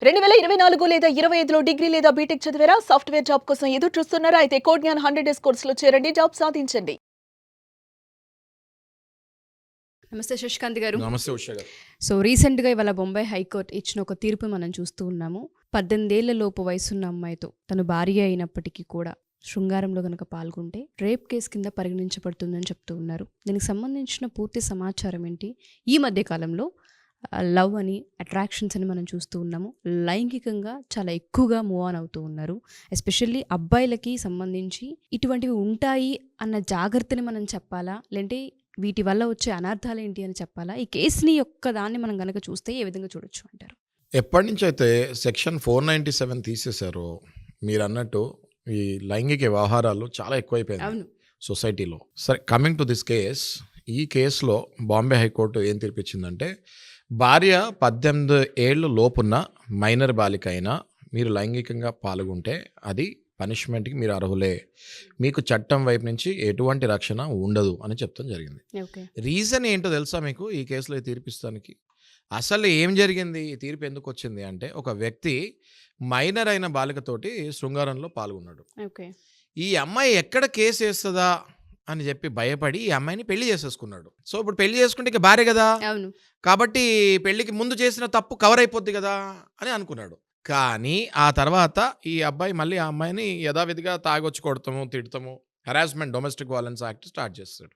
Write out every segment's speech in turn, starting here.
2024 లేదా 25లో డిగ్రీ లేదా బీటెక్ చదివారా? సాఫ్ట్‌వేర్ జాబ్ కోసం ఎదురు చూస్తున్నారా? అయితే కోడ్ జ్ఞాన్ 100 డేస్ కోర్సులో చేరండి. జాబ్ సాధించండి. నమస్తే శశికాంత్ గారు. నమస్తే ఉష గారు. సో రీసెంట్‌గా ఇవాళ బొంబాయి హైకోర్టు ఇచ్చిన ఒక తీర్పు మనం చూస్తూ ఉన్నాము. 18 ఏళ్ల లోపు వయసున్న అమ్మాయితో తను భార్య అయినప్పటికీ కూడా శృంగారంలో గనక పాల్గొంటే రేప్ కేసు కింద పరిగణించబడుతుందని చెప్తూ ఉన్నారు. దీనికి సంబంధించిన పూర్తి సమాచారం ఏంటి? ఈ మధ్య కాలంలో లవ్ అని, అట్రాక్షన్స్ అని మనం చూస్తూ ఉన్నాము. లైంగికంగా చాలా ఎక్కువగా మూవ్ ఆన్ అవుతూ ఉన్నారు. ఎస్పెషల్లీ అబ్బాయిలకి సంబంధించి ఇటువంటివి ఉంటాయి అన్న జాగ్రత్తని మనం చెప్పాలా, లేదంటే వీటి వల్ల వచ్చే అనర్థాలు ఏంటి అని చెప్పాలా? ఈ కేసుని దాన్ని మనం గనక చూస్తే ఏ విధంగా చూడొచ్చు అంటారు? ఎప్పటి నుంచి అయితే సెక్షన్ 497 తీసేశారో మీరు అన్నట్టు ఈ లైంగిక వ్యవహారాలు చాలా ఎక్కువైపోయింది సొసైటీలో. సరే, కమింగ్ టు దిస్ కేస్, ఈ కేసులో బాంబే హైకోర్టు ఏం తీర్పిచ్చిందంటే, భార్య 18 ఏళ్ళు లోపున్న మైనర్ బాలిక అయినా మీరు లైంగికంగా పాల్గొంటే అది పనిష్మెంట్కి మీరు అర్హులే, మీకు చట్టం వైపు నుంచి ఎటువంటి రక్షణ ఉండదు అని చెప్తాం జరిగింది. రీజన్ ఏంటో తెలుసా మీకు ఈ కేసులో ఈ తీర్పిస్తానికి? అసలు ఏం జరిగింది, ఈ తీర్పు ఎందుకు వచ్చింది అంటే, ఒక వ్యక్తి మైనర్ అయిన బాలికతోటి శృంగారంలో పాల్గొన్నాడు. ఈ అమ్మాయి ఎక్కడ కేసు వేస్తుందా అని చెప్పి భయపడి ఈ అమ్మాయిని పెళ్లి చేసేసుకున్నాడు. సో ఇప్పుడు పెళ్లి చేసుకుంటే ఇక భార్య కదా, కాబట్టి పెళ్లికి ముందు చేసిన తప్పు కవర్ అయిపోద్ది కదా అని అనుకున్నాడు. కానీ ఆ తర్వాత ఈ అబ్బాయి మళ్ళీ ఆ అమ్మాయిని యథావిధిగా తాగొచ్చి కొడతాము, తిడతాము, harassment, domestic violence act start చేస్తాడు.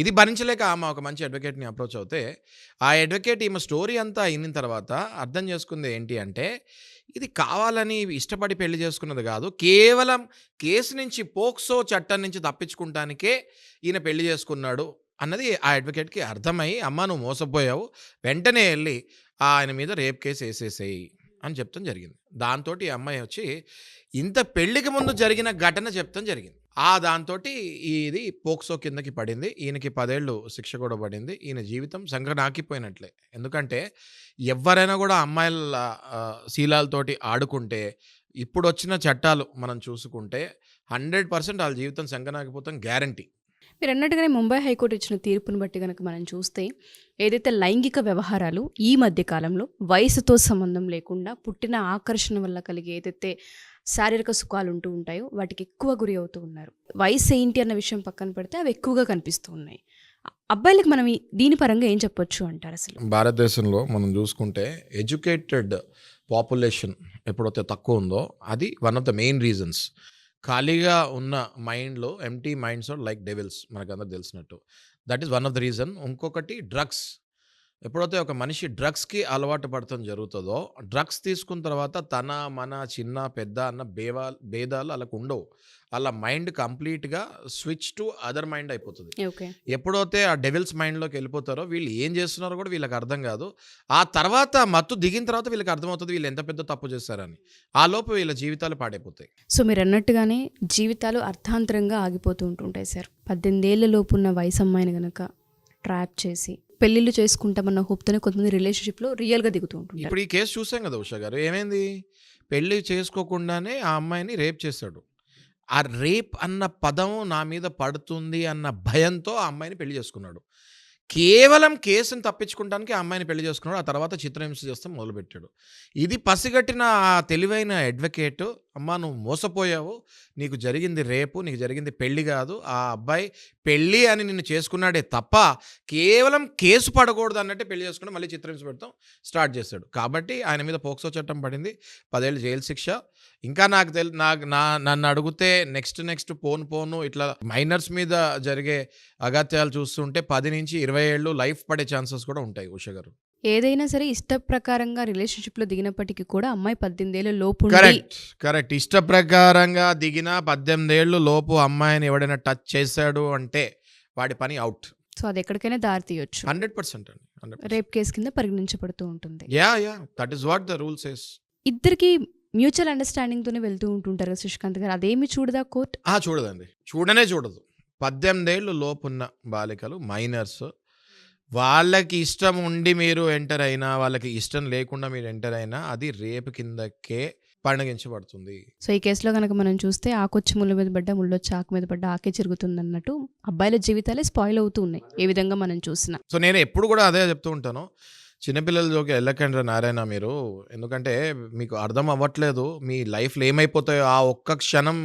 ఇది భరించలేక ఆమె ఒక మంచి అడ్వకేట్ని అప్రోచ్ అవుతే, ఆ అడ్వకేట్ ఈమె స్టోరీ అంతా అయిన తర్వాత అర్థం చేసుకుంది ఏంటి అంటే, ఇది కావాలని ఇష్టపడి పెళ్లి చేసుకున్నది కాదు, కేవలం కేసు నుంచి, పోక్సో చట్టం నుంచి తప్పించుకుంటానికే ఈయన పెళ్లి చేసుకున్నాడు అన్నది ఆ అడ్వకేట్కి అర్థమై, అమ్మ నువ్వు మోసపోయావు, వెంటనే వెళ్ళి ఆయన మీద రేప్ కేసు వేసేసేయి అని చెప్తాం జరిగింది. దాంతో ఈ అమ్మాయి వచ్చి ఇంత పెళ్లికి ముందు జరిగిన ఘటన చెప్తాం జరిగింది. దాంతో ఇది పోక్సో కిందకి పడింది. ఈయనకి 10 ఏళ్ళు శిక్ష కూడా పడింది. ఈయన జీవితం సంకనాకిపోయినట్లే. ఎందుకంటే ఎవరైనా కూడా అమ్మాయిల శీలాలతోటి ఆడుకుంటే, ఇప్పుడు వచ్చిన చట్టాలు మనం చూసుకుంటే 100% వాళ్ళ జీవితం సంకనాకిపోతాం గ్యారంటీ. మీరు అన్నట్టుగానే ముంబై హైకోర్టు ఇచ్చిన తీర్పును బట్టి కనుక మనం చూస్తే, ఏదైతే లైంగిక వ్యవహారాలు ఈ మధ్య కాలంలో వయసుతో సంబంధం లేకుండా పుట్టిన ఆకర్షణ వల్ల కలిగే ఏదైతే శారీరక సుఖాలు ఉంటూ ఉంటాయో వాటికి ఎక్కువ గురి అవుతూ ఉన్నారు. వయసు ఏంటి అన్న విషయం పక్కన పెడితే అవి ఎక్కువగా కనిపిస్తూ ఉన్నాయి. అబ్బాయిలకు మనం దీని పరంగా ఏం చెప్పొచ్చు అంటారు? అసలు భారతదేశంలో మనం చూసుకుంటే ఎడ్యుకేటెడ్ పాపులేషన్ ఎప్పుడైతే తక్కువ ఉందో అది one of the main reasons. ఖాళీగా ఉన్న మైండ్లో empty minds are like devils, మనకందరూ తెలిసినట్టు. That is one of the reason. ఇంకొకటి డ్రగ్స్. ఎప్పుడైతే ఒక మనిషి డ్రగ్స్కి అలవాటు పడటం జరుగుతుందో, డ్రగ్స్ తీసుకున్న తర్వాత తన, మన, చిన్న, పెద్ద అన్న భేదాలు వాళ్ళకు ఉండవు. వాళ్ళ మైండ్ కంప్లీట్గా స్విచ్ టు అదర్ మైండ్ అయిపోతుంది. ఎప్పుడైతే ఆ డెవిల్స్ మైండ్లోకి వెళ్ళిపోతారో వీళ్ళు ఏం చేస్తున్నారో కూడా వీళ్ళకి అర్థం కాదు. ఆ తర్వాత మత్తు దిగిన తర్వాత వీళ్ళకి అర్థమవుతుంది వీళ్ళు ఎంత పెద్ద తప్పు చేస్తారని. ఆ లోపు వీళ్ళ జీవితాలు పాడైపోతాయి. సో మీరు అన్నట్టుగానే జీవితాలు అర్థాంతరంగా ఆగిపోతూ ఉంటుంటాయి సార్. 18 ఏళ్ల లోపు ఉన్న వయసు అమ్మాయిని కనుక ట్రాప్ చేసి పెళ్ళిళ్ళు చేసుకుంటామన్న హోప్తోనే కొంతమంది రిలేషన్షిప్లో రియల్గా దిగుతూ ఉంటుంది. ఇప్పుడు ఈ కేసు చూసాం కదా ఉషా గారు, ఏమైంది? పెళ్ళి చేసుకోకుండానే ఆ అమ్మాయిని రేప్ చేశాడు. ఆ రేప్ అన్న పదం నా మీద పడుతుంది అన్న భయంతో ఆ అమ్మాయిని పెళ్లి చేసుకున్నాడు. కేవలం కేసుని తప్పించుకోవడానికి ఆ అమ్మాయిని పెళ్లి చేసుకున్నాడు. ఆ తర్వాత చిత్రహింస చేస్తే మొదలుపెట్టాడు. ఇది పసిగట్టిన ఆ తెలివైన అడ్వకేట్, అమ్మ నువ్వు మోసపోయావు, నీకు జరిగింది రేపు, నీకు జరిగింది పెళ్లి కాదు, ఆ అబ్బాయి పెళ్ళి అని నిన్ను చేసుకున్నాడే తప్ప కేవలం కేసు పడకూడదు అన్నట్టే పెళ్లి చేసుకుని మళ్ళీ చిత్రహింస పెడతాం స్టార్ట్ చేశాడు. కాబట్టి ఆయన మీద పోక్సో చట్టం పడింది, 10 ఏళ్ళు జైలు శిక్ష. ఇంకా నన్ను అడిగితే నెక్స్ట్ పోను ఇట్లా మైనర్స్ మీద జరిగే అగత్యాలు చూస్తుంటే 10 నుంచి 20 ఏళ్ళు లైఫ్ పడే ఛాన్సెస్ కూడా ఉంటాయి ఉష గారు. ఏదైనా సరే ఇష్ట ప్రకారంగా రిలేషన్షిప్లో దిగినప్పటికీ కూడా అమ్మాయి 18 ఏళ్ళ లోపు. కరెక్ట్. ఇష్ట ప్రకారంగా దిగిన 18 ఏళ్ళు లోపు అమ్మాయిని ఎవడైనా టచ్ చేశాడు అంటే వాడి పని అవుట్. సో అది ఎక్కడికైనా దారి తీయొచ్చు. 100% అండి. రేప్ కేసు కింద పరిగణించబడుతూ ఉంటుంది. That is what the rule says. ఇద్దరికి మ్యూచువల్ అండర్స్టాండింగ్ తోనే వెళ్తూ ఉంటుంటారు కదా శశికాంత్ గారు, అదేమి చూడదా కోర్టు? చూడదండి, చూడదు. 18 ఏళ్ళు లోపున్న బాలికలు, మైనర్స్, వాళ్ళకి ఇష్టం ఉండి మీరు ఎంటర్ అయినా, వాళ్ళకి ఇష్టం లేకుండా మీరు ఎంటర్ అయినా అది రేపు కిందకే పరిగణించబడుతుంది. సో ఈ కేసులో కనుక మనం చూస్తే ఆకొచ్చి ముళ్ళ మీద పడ్డ, ముళ్ళొచ్చి ఆకు మీద పడ్డ ఆకే జరుగుతుంది అన్నట్టు అబ్బాయిల జీవితాలే స్పాయిల్ అవుతూ ఉన్నాయి ఏ విధంగా మనం చూసినా. సో నేను ఎప్పుడు కూడా అదే చెప్తూ ఉంటాను, చిన్నపిల్లల జోకి వెళ్ళకండి నారాయణ మీరు. ఎందుకంటే మీకు అర్థం అవ్వట్లేదు. మీ లైఫ్‌లో ఏమైపోతాయో ఆ ఒక్క క్షణం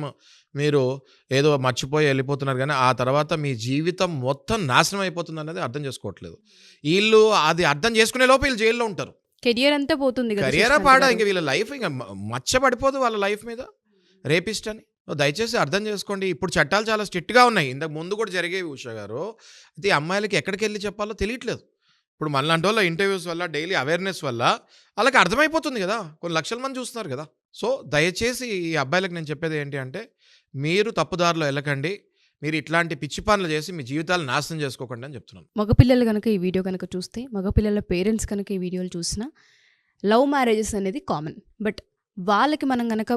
మీరు ఏదో మర్చిపోయి వెళ్ళిపోతున్నారు గానీ, ఆ తర్వాత మీ జీవితం మొత్తం నాశనం అయిపోతుందనేది అర్థం చేసుకోవట్లేదు. ఈళ్ళు అది అర్థం చేసుకునే లోపు ఈళ్ళు జైల్‌లో ఉంటారు. కెరియర్ అంతా పోతుంది కదా కెరియరా శశికాంత్ పాడా గారు. ఇంక వీళ్ళ లైఫ్ ఇంక మచ్చ పడిపోదు వాళ్ళ లైఫ్ మీద రేపిస్ట్ అని. దయచేసి అర్థం చేసుకోండి. ఇప్పుడు చట్టాలు చాలా స్ట్రిక్ట్‌గా ఉన్నాయి. ఇంతకు ముందు కూడా జరిగేవి ఉషా గారు. అయితే ఈ అమ్మాయిలకి ఎక్కడికెళ్ళి చెప్పాలో తెలియట్లేదు. ఇప్పుడు మనలాంటోళ్ళ ఇంటర్వ్యూస్ వల్ల, డైలీ అవేర్‌నెస్ వల్ల ఆళ్ళకి అర్థమైపోతుంది గదా! కొన్ని లక్షల మంది చూస్తున్నారు గదా! సో, దయచేసి ఈ అబ్బాయిలకి నేను చెప్పేది ఏంటి అంటే, మీరు తప్పుదారిలో ఎళ్ళకండి. మీరు ఇట్లాంటి పిచ్చి పనులు చేసి మీ జీవితాలు నాశనం చేసుకోకండి అని చెప్తున్నాను. మగపిల్లలు గనక ఈ వీడియో గనక చూస్తే, మగపిల్లల పేరెంట్స్ కనుక ఈ వీడియోలు చూసినా, లవ్ మ్యారేజెస్ అనేది కామన్. బట్ వాళ్ళకి మనం గనక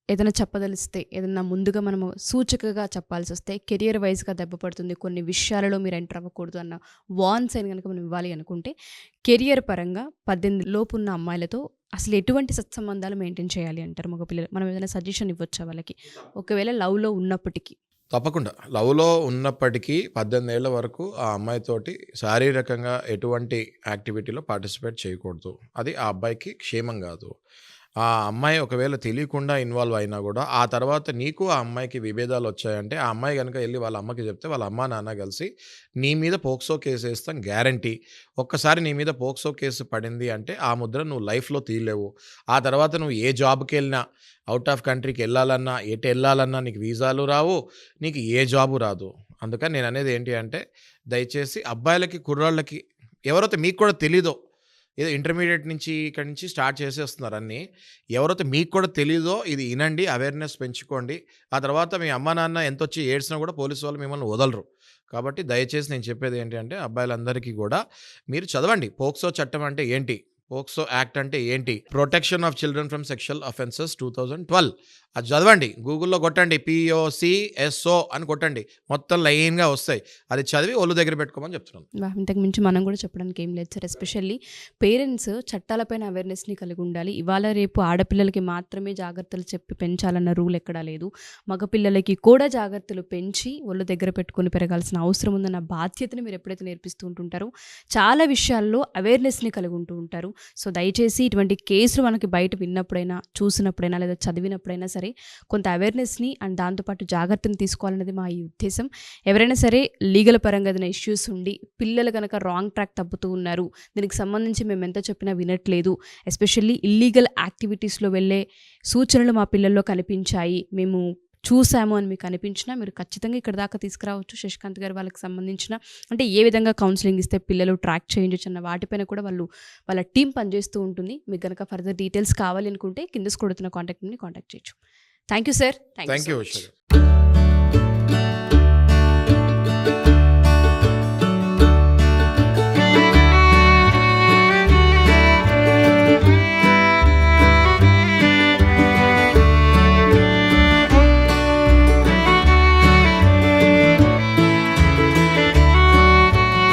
ఏదైనా చెప్పదలిస్తే, ఏదన్నా ముందుగా మనము సూచికగా చెప్పాల్సొస్తే, కెరియర్ వైస్‌గా దెబ్బ పడుతుంది, కొన్ని విషయాలలో మీరు ఎంటర్ అవ్వకూడదు అన్న వార్న్ సైన్ గనక మనం ఇవ్వాలి అనుకుంటే, కెరియర్ పరంగా 18 లోపున్న అమ్మాయిలతో అసలు ఎటువంటి సత్సంబంధాలు మెయింటైన్ చేయాలి అంటారు మగపిల్లలు? మనం ఏదైనా సజెషన్ ఇవ్వొచ్చా వాళ్ళకి? ఒకవేళ లవ్‌లో ఉన్నప్పటికీ. తప్పకుండా. లవ్‌లో ఉన్నప్పటికీ 18 ఏళ్ల వరకు ఆ అమ్మాయితోటి శారీరకంగా ఎటువంటి యాక్టివిటీలో పార్టిసిపేట్ చేయకూడదు. అది ఆ అబ్బాయికి క్షేమం గాదు. ఆ అమ్మాయి ఒకవేళ తెలియకుండా ఇన్వాల్వ్ అయినా గూడా, ఆ తర్వాత నీకు ఆ అమ్మాయికి విభేదాలొచ్చాయంటే, ఆ అమ్మాయి గనక ఎళ్లి వాళ్ళ అమ్మకి చెప్తే, వాళ్ళ అమ్మా, నాన్న కలిసి నీ మీద పోక్సో కేసేస్తాం గ్యారంటీ. ఒక్కసారి నీ మీద పోక్సో కేసు పడింది అంటే, ఆ ముద్ర నువ్వు లైఫ్‌లో తీయలేవు. ఆ తర్వాత నువ్వు ఏ జాబ్‌కెళ్ళినా, ఔట్ ఆఫ్ కంట్రీకెళ్ళాలన్నా, ఎటెళ్ళాలన్నా నీకు వీసాలు రావు. నీకు ఏ జాబు రాదు. అందుకని నేననేది ఏంటి అంటే, దయచేసి అబ్బాయిలకి, కుర్రాళ్ళకి ఎవరైతే మీకు కూడా తెలీదో, ఏదో ఇంటర్మీడియేట్ నుంచి ఇక్కడి నుంచి స్టార్ట్ చేసేస్తున్నారు అన్నీ. ఎవరైతే మీకు కూడా తెలీదో ఇది ఇనండి, అవేర్‌నెస్ పెంచుకోండి. ఆ తర్వాత మీ అమ్మా, నాన్న ఎంతొచ్చి ఏడ్చినా కూడా పోలీసు వాళ్ళు మిమ్మల్ని వదలరు. కాబట్టి దయచేసి నేను చెప్పేది ఏంటి అంటే, అబ్బాయిలందరికీ కూడా మీరు చదవండి. పోక్సో చట్టం అంటే ఏంటి? పోక్సో యాక్ట్ అంటే ఏంటి? Protection of children from sexual offences 2012 అది చదవండి. గూగుల్‌లో కొట్టండి. POCSO అని కొట్టండి. మొత్తం లైన్‌గా వస్తాయి. అది చదివి ఒళ్ళు దగ్గర పెట్టుకోమని చెప్తున్నాను. ఇంతకు మించి మనం కూడా చెప్పడానికి ఏం లేదు సార్. ఎస్పెషల్లీ పేరెంట్స్ చట్టాలపైన అవేర్నెస్‌ని కలిగి ఉండాలి. ఇవాళ రేపు ఆడపిల్లలకి మాత్రమే జాగ్రత్తలు చెప్పి పెంచాలన్న రూల్ ఎక్కడా లేదు. మగపిల్లలకి కూడా జాగ్రత్తలు పెంచి ఒళ్ళు దగ్గర పెట్టుకొని పెరగాల్సిన అవసరం ఉందన్న బాధ్యతని మీరు ఎప్పుడైతే నేర్పిస్తూ ఉంటుంటారో, చాలా విషయాల్లో అవేర్నెస్‌ని కలిగి ఉంటూ ఉంటారు. సో, దయచేసి ఇటువంటి కేసులు మనకి బయట విన్నప్పుడైనా, చూసినప్పుడైనా లేదా చదివినప్పుడైనా సరే కొంత అవేర్నెస్‌ని అండ్ దాంతోపాటు జాగ్రత్తను తీసుకోవాలనేది మా ఈ ఉద్దేశం. ఎవరైనా సరే లీగల్ పరంగా ఏదైనా ఇష్యూస్ ఉండి పిల్లలు కనుక రాంగ్ ట్రాక్ తప్పుతూ ఉన్నారు, దీనికి సంబంధించి మేము ఎంత చెప్పినా వినట్లేదు, ఎస్పెషల్లీ ఇల్లీగల్ యాక్టివిటీస్‌లో వెళ్ళే సూచనలు మా పిల్లల్లో కనిపించాయి, మేము చూసాము అని మీకు అనిపించినా మీరు ఖచ్చితంగా ఇక్కడ దాకా తీసుకురావచ్చు. శశికాంత్ గారు వాళ్ళకి సంబంధించిన అంటే ఏ విధంగా కౌన్సిలింగ్ ఇస్తే పిల్లలు ట్రాక్ చేయొచ్చు అన్న వాటిపైన కూడా వాళ్ళ టీం పనిచేస్తూ ఉంటుంది. మీకు కనుక ఫర్దర్ డీటెయిల్స్ కావాలి అనుకుంటే కింద స్క్రోల్ అవుతున్న కాంటాక్ట్‌ని కాంటాక్ట్ చేయొచ్చు. Thank you sir. Thank you so Usha much. గారు.